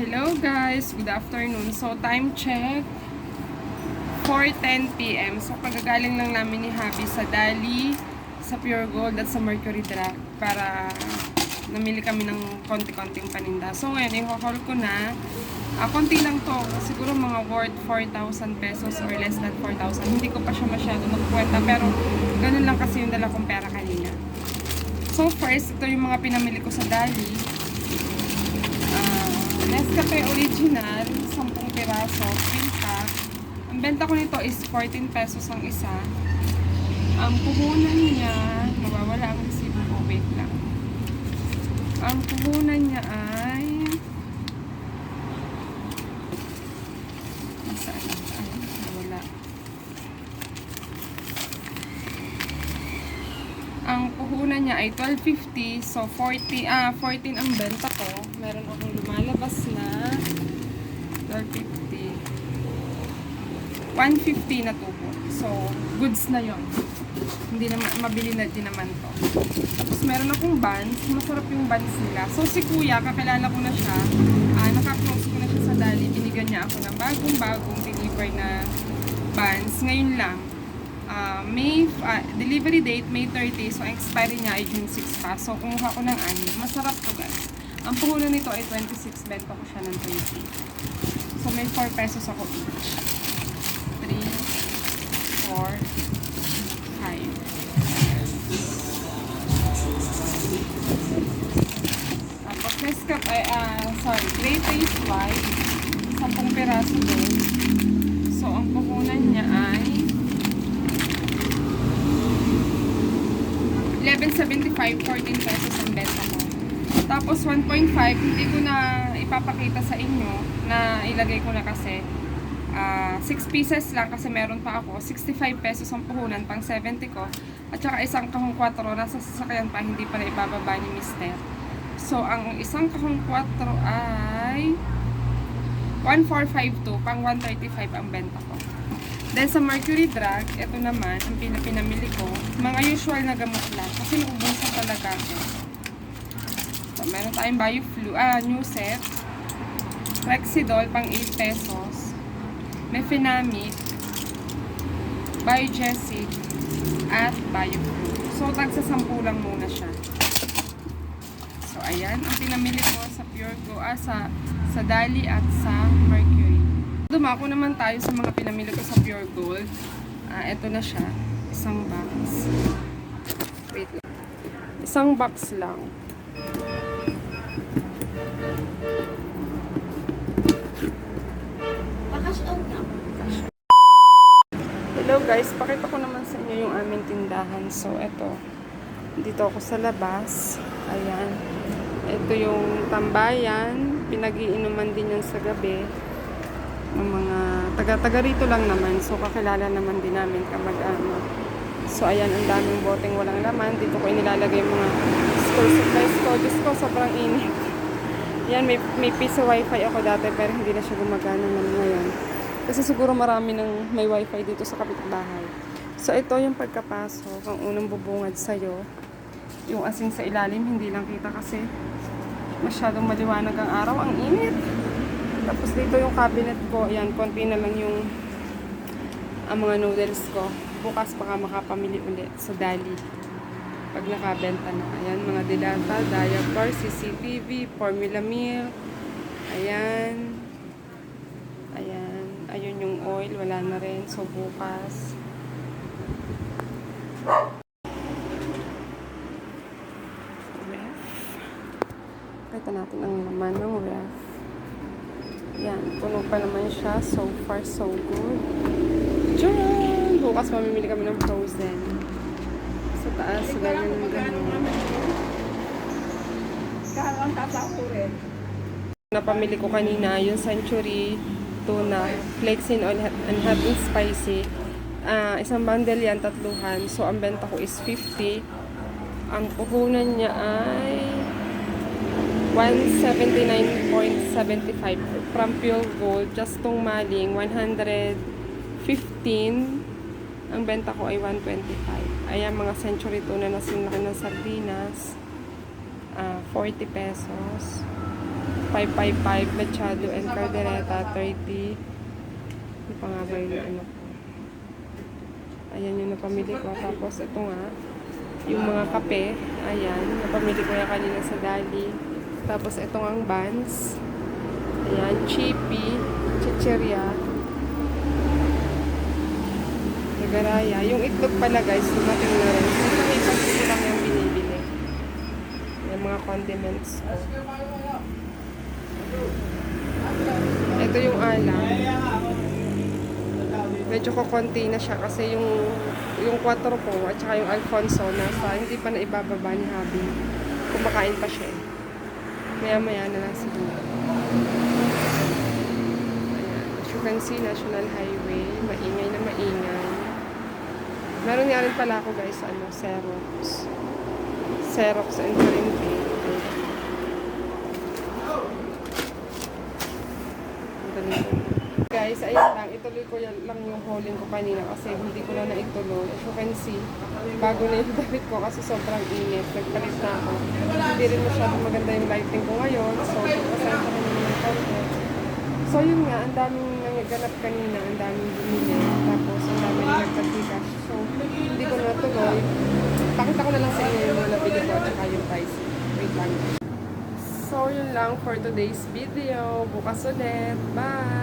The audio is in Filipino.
Hello guys, good afternoon. So time check 4:10 PM. So kagagaling lang namin ni Happy sa Dali, sa Pure Gold at sa Mercury Drug para namili kami ng konti-konting paninda. So ngayon, i-haul ko na. Konti lang to. Siguro mga worth 4,000 pesos or less than 4,000. Hindi ko pa siya masyado nagkwenta pero ganun lang kasi yung dala kong pera kanina. So first, ito yung mga pinamili ko sa Dali. Nescafe Original, 10 piraso, pinta. Ang benta ko nito is 14 pesos ang isa. Ang puhunan niya, nawawala ang resibo ko, wait lang. Ang puhunan niya ay nasaan? Ay, nawala. Ang puhunan niya ay 12.50, so 14 ang benta ko. Meron akong lumalabas na 12.50. 150 na tubo. So, goods na yon. Hindi na mabili na din naman to. Tapos meron akong buns. Masarap yung buns nila. So, si kuya, kakilala ko na siya. Naka-close ko na siya sa Dali. Binigyan niya ako ng bagong deliver na buns. Ngayon lang. Delivery date May 30, so expiry niya ay June 6 pa. So kumuha ko ng 6. Masarap to guys. Ang puhunan nito ay 26, benta ko siya ng 20. So may 4 pesos ako each. 3, 4, 5. Tapos Nescafe ay, Great Taste White, 10 piraso din. So ang puhunan niya ay 11.75, 14 pesos ang benta ko. Tapos 1.5, hindi ko na ipapakita sa inyo na ilagay ko na kasi 6 pieces lang kasi meron pa ako. 65 pesos ang puhunan, pang 70 ko. At saka isang kahong 4, nasa sasakyan pa, hindi pa na ibababa ni Mister. So, ang isang kahong 4 ay 1,452, pang 135 ang benta ko. Then sa Mercury Drug, ito naman, ang pinamili ko, mga usual na gamot lang. Kasi naubusan talaga ako. So, meron tayong BioFlu, new set. Rexidol, pang 8 pesos. Mefenamic, Biogesic, at BioFlu. So, tagsa 10 lang muna siya. So, ayan, ang pinamili ko sa Pure Go, sa Dali at sa Mercury. Dumako naman tayo sa mga pinamili ko sa Pure Gold. Ito na siya. Isang box. Wait lang. Isang box lang. Hello guys, pakita ko naman sa inyo yung aming tindahan. So, ito. Dito ako sa labas. Ayan. Ito yung tambayan. Pinag-iinuman din yan sa gabi. Ng mga taga rito lang naman. So, kakilala naman din namin kamag-anak. So, ayan, ang daming boteng walang laman. Dito ko inilalagay yung mga school supplies ko. Diyos ko, sobrang init. Yan, may piso wifi ako dati, pero hindi na siya gumagana naman ngayon. Kasi siguro marami ng may wifi dito sa kapitbahay. So, ito yung pagkapasok. Ang unang bubungad sa'yo. Yung asin sa ilalim, hindi lang kita kasi masyadong maliwanag ang araw. Ang init. Tapos dito yung cabinet ko, ayan, konti na lang yung mga noodles ko. Bukas baka makapamili ulit sa Dali. Pag nakabenta na. Ayan, mga dilata, diaper, CCTV, formula meal. Ayan. Ayan. Ayun yung oil, wala na rin. So, bukas. Ref. Kita natin ang laman ng ref. Yan, puno pa naman siya. So far, so good. Diyan! Bukas mamimili kami ng frozen. Sa taas, ganyan ng gano'n. Napamili ko kanina, yung Century Tuna, Flakes in Oil and Hot and Spicy. Isang bundle yan, 3. So, ang benta ko is 50. Ang puhunan niya ay 179.75 from Pure Gold. Just tong maling 115. Ang benta ko ay 125. Ayan, mga Century Tuna na sinlaki ng sardinas. 40 pesos. 555, machado and caldereta, 30. Ano pa nga ba yung ano ko? Ayan yung napamili ko. Tapos ito nga, yung mga kape. Ayan, napamili ko yan kanina sa Dali. Tapos ito nga ang buns. Ayan, chippy, chichirya, nagaraya. Yung itlog pala guys, dumating na rin. So, nakipag ko lang yung binibili. Yung mga condiments ko. Ito yung alam. Medyo kukunti na siya kasi yung 4 ko at saka yung Alfonso nasa hindi pa na ibababa ni Habi. Kumakain pa siya. Maya-maya na lang siguro. Ayan. As you can see, National Highway. Maingay na maingay. Meron nga rin pala ako guys, Xerox. Xerox and printing. Guys, ayun lang. Ituloy ko lang yung hauling ko kanina kasi hindi ko na naituloy. As you can see, bago na yung damit ko kasi sobrang init. Nagpalit na ako. Hindi rin masyadong maganda yung lighting ko ngayon. So, pasensya ko naman ng konti. So, yun nga. Ang daming nangaganap kanina. Ang daming bumili. Tapos, ang daming nagpag-cash. So, hindi ko natuloy. Pakita ko na lang sa inyo yung mga nabili ko at saka yung price. Wait lang. So, yun lang for today's video. Bukas ulit. Bye!